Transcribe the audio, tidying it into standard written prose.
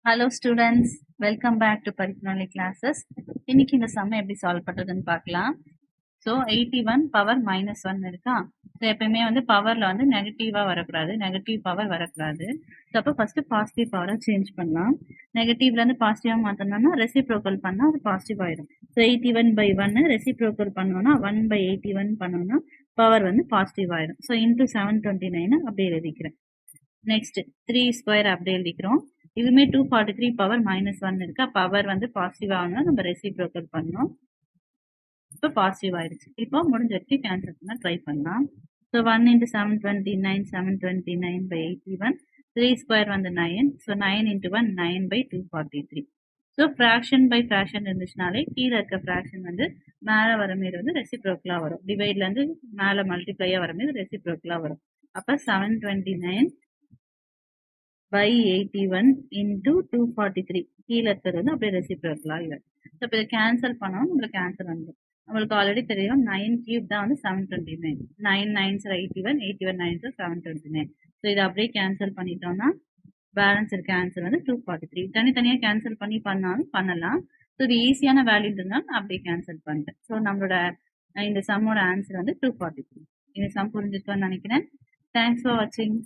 Hello students, welcome back to படிக்கணும்னு classes. இன்னைக்கு இந்த சம் எப்படி சால்வ் பண்றதுன்னு பார்க்கலாம். ஸோ 81 பவர் -1 இருக்கா. ஸோ எப்பயுமே பவர்ல நெகட்டிவா வரக்கூடாது, நெகட்டிவ் பவர் வரக்கூடாது. ஸோ அப்போ ஃபர்ஸ்ட் பாசிட்டிவ் பவரை சேஞ்ச் பண்ணலாம். நெகட்டிவ்ல இருந்து பாசிட்டிவா மாத்தணும்னா ரெசிப்ரோக்கல் பண்ணா அது பாசிட்டிவ் ஆயிடும். ஸோ 81/1 ரெசிப்ரோக்கல் பண்ணோம்னா 1/81 பண்ணோம்னா பவர் பாசிட்டிவ் ஆயிடும். ஸோ இன்டூ 729 அப்படியே எழுதிக்கிறேன். நெக்ஸ்ட் 3 ஸ்கொயர் அப்படியே எழுதிக்கிறோம். இதுவுமே 243 பவர் -1 இருக்கா. பவர் பாசிட்டிவ் ஆகணும், நம்ம ரெசிப்ரோக்கல் பண்ணோம். இப்போ பாசிட்டிவ் ஆயிடுச்சு. இப்போ முடிஞ்சிருச்சு, கேன்சல் பண்ண ட்ரை பண்ணலாம். So 1 × 729 729/81. 3 square 9. So 9 × 1 9/243. So fraction by fraction இருந்துச்சுனாலே கீழே இருக்க ஃப்ராக்ஷன் மேலே வர மாரி ரெசிப்ரோக்கலா வரும். டிவைட்ல இருந்து மேலே மல்டிப்ளையா வர மாரி ரெசிப்ரோக்கலா வரும். அப்போ 729/81 into 243 கீழே இருக்கிறது அப்படியே ரெசிப்ரோக்கலா இல்லை. ஸோ இப்போ இதை கேன்சல் பண்ணோம், நம்மளுக்கு ஆன்சர் வந்துடும். நம்மளுக்கு ஆல்ரெடி தெரியும் 9 கியூப் தான் 729. 9 9s are 81, 81 9s are 729. So இதை அப்படியே கேன்சல் பண்ணிட்டோம்னா பேலன்ஸ் இருக்க ஆன்சர் 243. தனித்தனியாக கேன்சல் பண்ணி பண்ணாலும் பண்ணலாம். ஸோ இது ஈஸியான வேல்யூன்றதுனால நான் அப்படியே கேன்சல் பண்ணிட்டேன். ஸோ நம்மளோட இந்த சம்மோட ஆன்சர் 243. இந்த சம் புரிஞ்சிருக்கோன்னு நினைக்கிறேன். தேங்க்ஸ் ஃபார் வாட்சிங்.